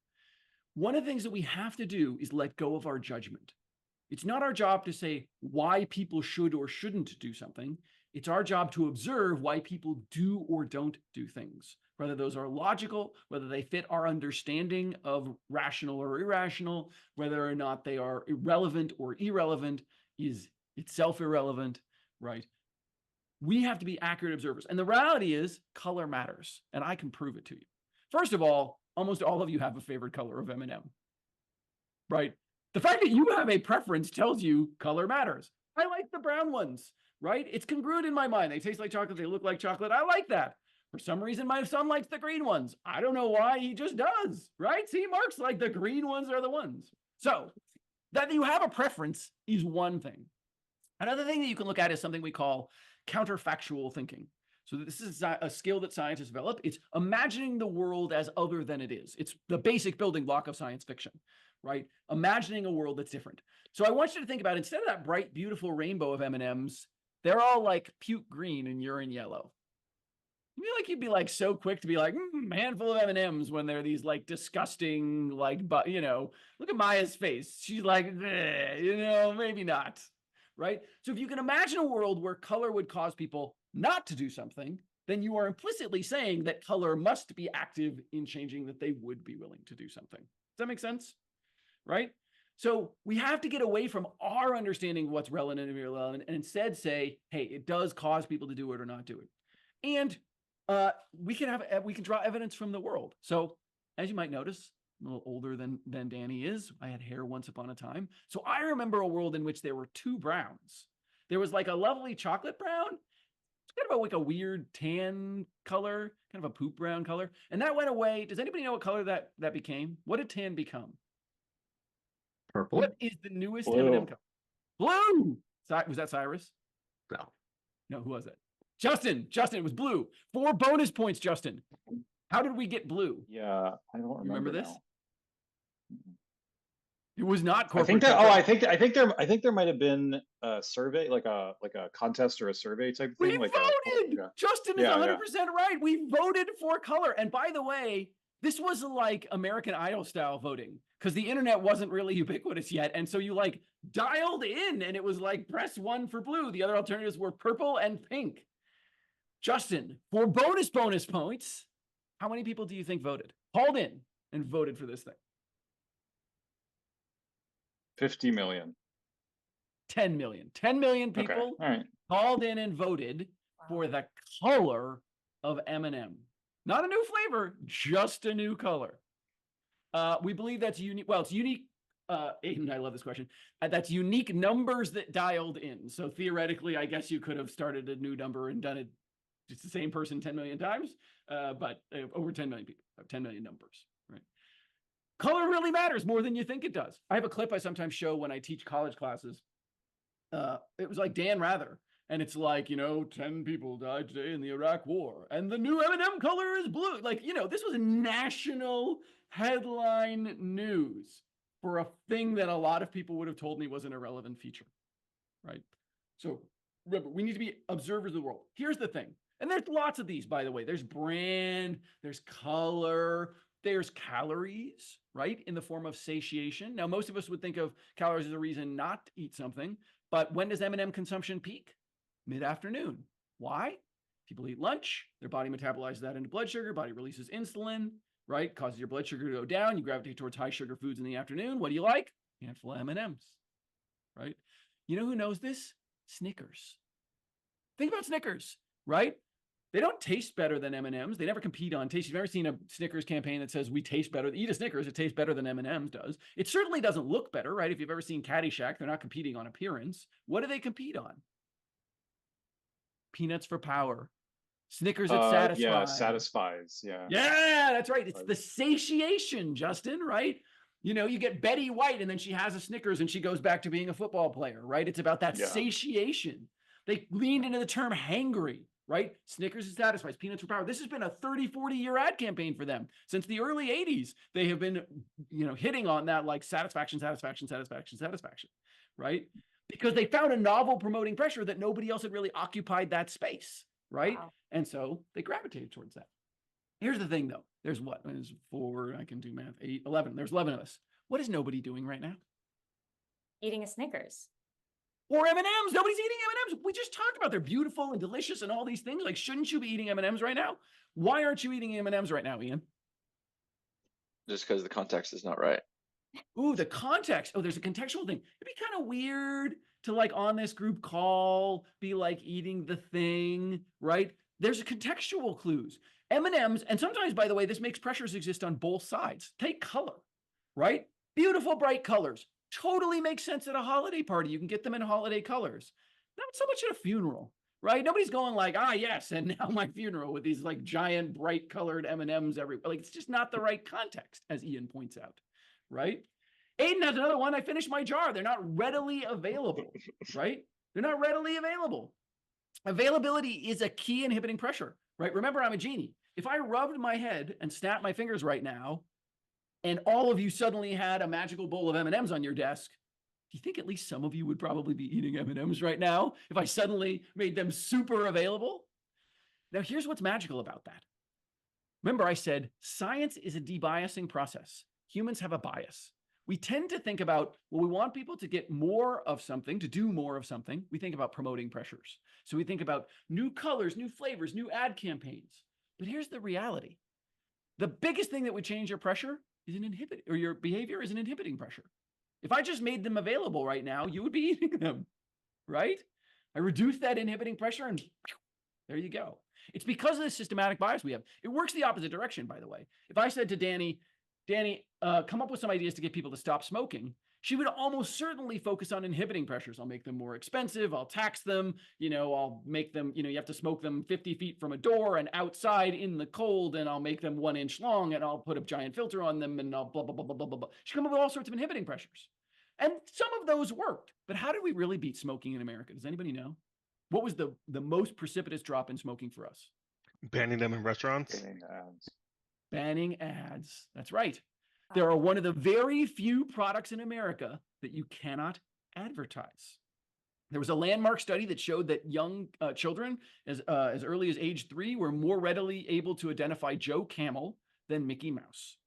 One of the things that we have to do is let go of our judgment. It's not our job to say why people should or shouldn't do something. It's our job to observe why people do or don't do things, whether those are logical, whether they fit our understanding of rational or irrational, whether or not they are irrelevant or irrelevant is itself irrelevant, right? We have to be accurate observers. And the reality is color matters, and I can prove it to you. First of all, almost all of you have a favorite color of M&M, right? The fact that you have a preference tells you color matters. I like the brown ones, right? It's congruent in my mind. They taste like chocolate. They look like chocolate. I like that. For some reason, my son likes the green ones. I don't know why. He just does, right? See, Mark's like the green ones are the ones. So that you have a preference is one thing. Another thing that you can look at is something we call counterfactual thinking. So this is a skill that scientists develop. It's imagining the world as other than it is. It's the basic building block of science fiction, right? Imagining a world that's different. So I want you to think about, instead of that bright, beautiful rainbow of M&Ms, they're all like puke green and urine yellow. I feel like you'd be like so quick to be like, handful of M&Ms when they're these like disgusting, like, but you know, look at Maya's face. She's like, you know, maybe not, right? So if you can imagine a world where color would cause people not to do something, then you are implicitly saying that color must be active in changing that they would be willing to do something. Does that make sense? Right? So we have to get away from our understanding of what's relevant and irrelevant and instead say, hey, it does cause people to do it or not do it. And we can draw evidence from the world. So as you might notice, I'm a little older than Danny is. I had hair once upon a time. So I remember a world in which there were two browns. There was like a lovely chocolate brown. It's kind of like a weird tan color, kind of a poop brown color. And that went away. Does anybody know what color that became? What did tan become? Purple? What is the newest Blue. M&M color? Blue! Was that Cyrus? No. No, who was it? Justin, it was blue. 4 bonus points, Justin. How did we get blue? Yeah, I don't remember this? now. It was not I corporate. think that. Oh, I think there might have been a survey, like a contest or a survey type We thing. voted. Justin is Yeah, 100% right. We voted for color. And by the way, this was like American Idol style voting because the internet wasn't really ubiquitous yet. And so you like dialed in and it was like press 1 for blue. The other alternatives were purple and pink. Justin, for bonus points, how many people do you think voted? Called in and voted for this thing? 50 million. 10 million. 10 million Okay, people all right. called in and voted for the color of M&M. Not a new flavor, just a new color. We believe that's unique. Well, it's unique. Aiden, I love this question. That's unique numbers that dialed in. So theoretically, I guess you could have started a new number and done it. It's the same person 10 million times, but over 10 million people, 10 million numbers, right? Color really matters more than you think it does. I have a clip I sometimes show when I teach college classes. It was like Dan Rather. And it's like, 10 people died today in the Iraq War. And the new M&M color is blue. Like, this was national headline news for a thing that a lot of people would have told me was an irrelevant feature, right? So remember, we need to be observers of the world. Here's the thing. And there's lots of these, by the way. There's brand, there's color, there's calories, right? In the form of satiation. Now, most of us would think of calories as a reason not to eat something. But when does M&M consumption peak? Mid-afternoon. Why? People eat lunch, their body metabolizes that into blood sugar, body releases insulin, right? Causes your blood sugar to go down. You gravitate towards high sugar foods in the afternoon. What do you like? A handful of M&Ms, right? You know who knows this? Snickers. Think about Snickers, right? They don't taste better than M&Ms. They never compete on taste. You've never seen a Snickers campaign that says we taste better. Eat a Snickers, it tastes better than M&Ms does. It certainly doesn't look better, right? If you've ever seen Caddyshack, they're not competing on appearance. What do they compete on? Peanuts for power. Snickers that satisfies. Yeah, satisfies. Yeah. Yeah, that's right. It's the satiation, Justin, right? You get Betty White and then she has a Snickers and she goes back to being a football player, right? It's about that satiation. They leaned into the term hangry, right? Snickers is satisfies, peanuts for power. This has been a 30, 40-year ad campaign for them. Since the early 80s, they have been, hitting on that like satisfaction, right? Because they found a novel promoting pressure that nobody else had really occupied that space, right? Wow. And so they gravitated towards that. Here's the thing though. There's what? There's 4, I can do math, 8, 11. There's 11 of us. What is nobody doing right now? Eating a Snickers. Or M&Ms. Nobody's eating M&Ms. We just talked about they're beautiful and delicious and all these things. Like, shouldn't you be eating M&Ms right now? Why aren't you eating M&Ms right now, Ian? Just because the context is not right. Ooh, the context. Oh, there's a contextual thing. It'd be kind of weird to like on this group call, be like eating the thing, right? There's a contextual clues. M&Ms, and sometimes, by the way, this makes pressures exist on both sides. Take color, right? Beautiful, bright colors. Totally makes sense at a holiday party. You can get them in holiday colors. Not so much at a funeral, right? Nobody's going like, yes, and now my funeral with these like giant, bright colored M&Ms everywhere. Like, it's just not the right context, as Ian points out, right? Aiden has another one. I finished my jar. They're not readily available, right? They're not readily available. Availability is a key inhibiting pressure, right? Remember, I'm a genie. If I rubbed my head and snapped my fingers right now, and all of you suddenly had a magical bowl of M&Ms on your desk, do you think at least some of you would probably be eating M&Ms right now if I suddenly made them super available? Now, here's what's magical about that. Remember, I said science is a debiasing process. Humans have a bias. We tend to think about, well, we want people to get more of something, to do more of something. We think about promoting pressures. So we think about new colors, new flavors, new ad campaigns. But here's the reality. The biggest thing that would change your pressure is your behavior is an inhibiting pressure. If I just made them available right now, you would be eating them, right? I reduce that inhibiting pressure and there you go. It's because of the systematic bias we have. It works the opposite direction, by the way. If I said to Danny, come up with some ideas to get people to stop smoking, she would almost certainly focus on inhibiting pressures. I'll make them more expensive. I'll tax them. I'll make them, you have to smoke them 50 feet from a door and outside in the cold, and I'll make them 1 inch long, and I'll put a giant filter on them, and I'll blah, blah, blah, blah, blah, blah, blah. She come up with all sorts of inhibiting pressures. And some of those worked. But how did we really beat smoking in America? Does anybody know? What was the most precipitous drop in smoking for us? Banning them in restaurants. Banning ads. Banning ads. That's right. There are one of the very few products in America that you cannot advertise. There was a landmark study that showed that young children as early as age 3 were more readily able to identify Joe Camel than Mickey Mouse.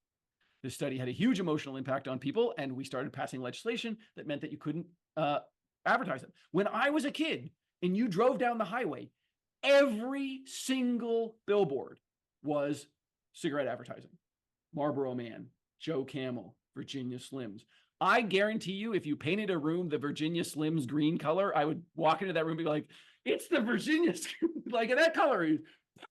This study had a huge emotional impact on people, and we started passing legislation that meant that you couldn't advertise them. When I was a kid and you drove down the highway, every single billboard was cigarette advertising. Marlboro Man, Joe Camel, Virginia Slims. I guarantee you, if you painted a room the Virginia Slims green color, I would walk into that room and be like, it's the Virginia Slims. Like, that color is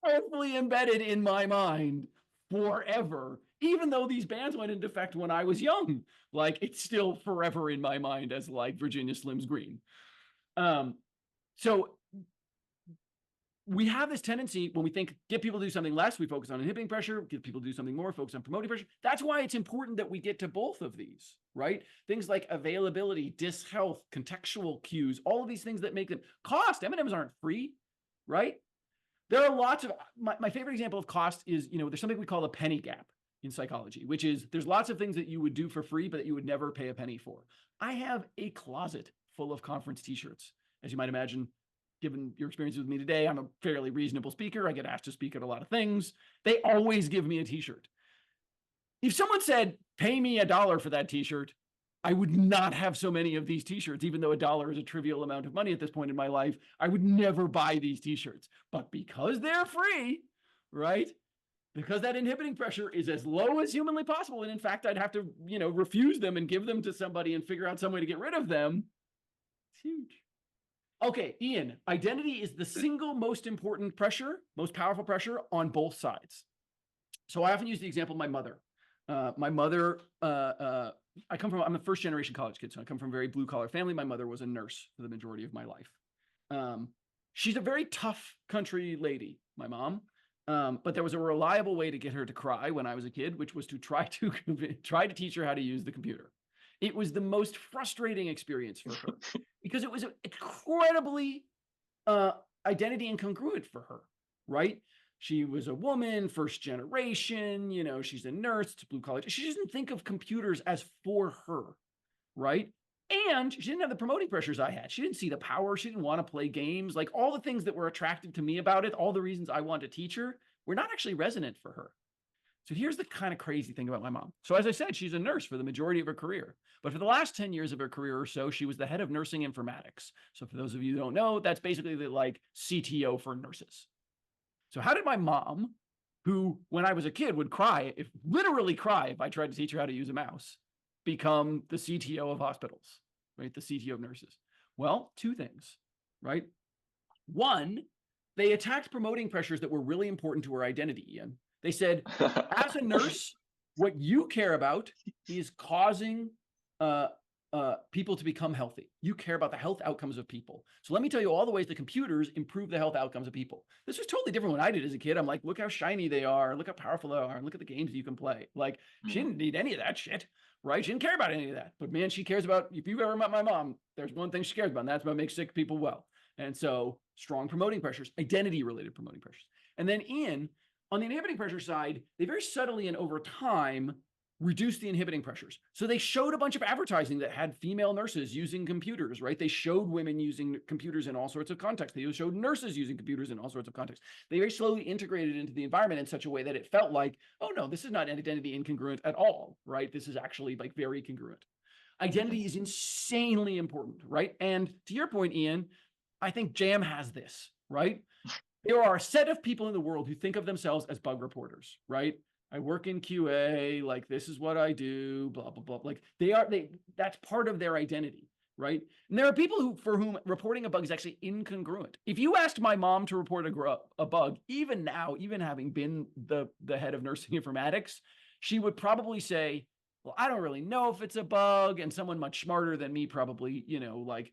powerfully embedded in my mind forever. Even though these bans went into effect when I was young, like, it's still forever in my mind as like Virginia Slims green. So we have this tendency when we think get people to do something less, we focus on inhibiting pressure, get people to do something more, focus on promoting pressure. That's why it's important that we get to both of these, right? Things like availability, dishealth, contextual cues, all of these things that make them cost. M&Ms aren't free, right? There are lots of, my favorite example of cost is, there's something we call a penny gap in psychology, which is there's lots of things that you would do for free, but that you would never pay a penny for. I have a closet full of conference t-shirts. As you might imagine, given your experience with me today, I'm a fairly reasonable speaker. I get asked to speak at a lot of things. They always give me a t-shirt. If someone said, pay me $1 for that t-shirt, I would not have so many of these t-shirts, even though $1 is a trivial amount of money at this point in my life. I would never buy these t-shirts. But because they're free, right? Because that inhibiting pressure is as low as humanly possible. And in fact, I'd have to, refuse them and give them to somebody and figure out some way to get rid of them. It's huge. Okay, Ian, identity is the single most important pressure, most powerful pressure on both sides. So I often use the example of my mother. My mother, I'm a first generation college kid, so I come from a very blue collar family. My mother was a nurse for the majority of my life. She's a very tough country lady, my mom. But there was a reliable way to get her to cry when I was a kid, which was to try to teach her how to use the computer. It was the most frustrating experience for her because it was incredibly identity incongruent for her, right? She was a woman, first generation, you know, she's a nurse, it's blue collar. She doesn't think of computers as for her, right? And she didn't have the promoting pressures I had. She didn't see the power. She didn't want to play games. Like all the things that were attractive to me about it, all the reasons I wanted to teach her were not actually resonant for her. So here's the kind of crazy thing about my mom. So as I said, she's a nurse for the majority of her career. But for the last 10 years of her career or so, she was the head of nursing informatics. So for those of you who don't know, that's basically the like CTO for nurses. So how did my mom, who when I was a kid would literally cry if I tried to teach her how to use a mouse, become the CTO of hospitals, right? The CTO of nurses. Well, two things, right? One, they attacked promoting pressures that were really important to her identity, Ian. They said, as a nurse, what you care about is causing people to become healthy. You care about the health outcomes of people. So let me tell you all the ways the computers improve the health outcomes of people. This was totally different when I did as a kid. I'm like, look how shiny they are. Look how powerful they are. And look at the games you can play. Like, she didn't need any of that shit, right? She didn't care about any of that. But man, she cares about, if you've ever met my mom, there's one thing she cares about, and that's about making sick people well. And so strong promoting pressures, identity-related promoting pressures. And then Ian, on the inhibiting pressure side, they very subtly and over time reduced the inhibiting pressures. So they showed a bunch of advertising that had female nurses using computers, right? They showed women using computers in all sorts of contexts. They showed nurses using computers in all sorts of contexts. They very slowly integrated into the environment in such a way that it felt like, oh no, this is not identity incongruent at all, right? This is actually like very congruent. Identity is insanely important, right? And to your point, Ian, I think Jam has this, right? There are a set of people in the world who think of themselves as bug reporters, right? I work in QA, like this is what I do, blah, blah, blah. Like that's part of their identity, right? And there are people for whom reporting a bug is actually incongruent. If you asked my mom to report a bug, even now, even having been the head of nursing informatics, she would probably say, well, I don't really know if it's a bug. And someone much smarter than me probably, you know, like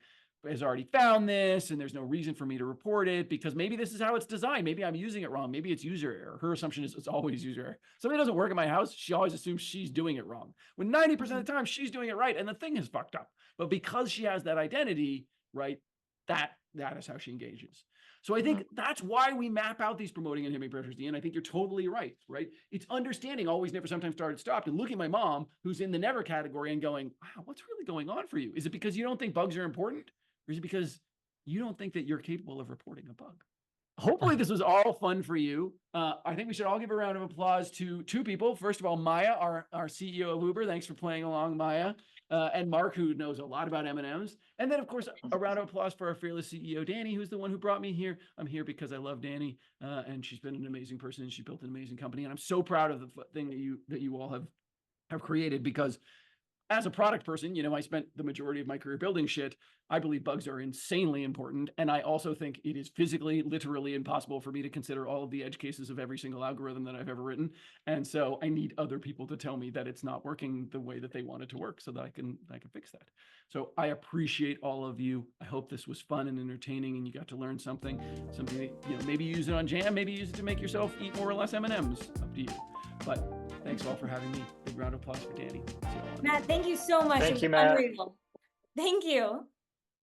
has already found this and there's no reason for me to report it because maybe this is how it's designed. Maybe I'm using it wrong. Maybe it's user error. Her assumption is it's always user error. Something doesn't work in my house, she always assumes she's doing it wrong. When 90% of the time she's doing it right and the thing is fucked up. But because she has that identity, right, that is how she engages. So I think that's why we map out these promoting and inhibiting pressures, Ian. I think you're totally right, right? It's understanding always, never, sometimes, started, stopped, and looking at my mom, who's in the never category and going, wow, what's really going on for you? Is it because you don't think bugs are important? Or is it because you don't think that you're capable of reporting a bug? Hopefully this was all fun for you. I think we should all give a round of applause to two people. First of all, Maya, our CEO of Uber. Thanks for playing along, Maya. And Mark, who knows a lot about M&Ms. And then, of course, a round of applause for our fearless CEO, Danny, who's the one who brought me here. I'm here because I love Danny, and she's been an amazing person, and she built an amazing company. And I'm so proud of the thing that you all have created, because as a product person, you know, I spent the majority of my career building shit. I believe bugs are insanely important. And I also think it is physically, literally impossible for me to consider all of the edge cases of every single algorithm that I've ever written. And so I need other people to tell me that it's not working the way that they want it to work so that I can fix that. So I appreciate all of you. I hope this was fun and entertaining and you got to learn something that, you know, maybe use it on Jam, maybe use it to make yourself eat more or less M&Ms, up to you. But thanks all for having me. Big round of applause for Danny. Matt, thank you so much. Thank you, Matt. Unreal. Thank you.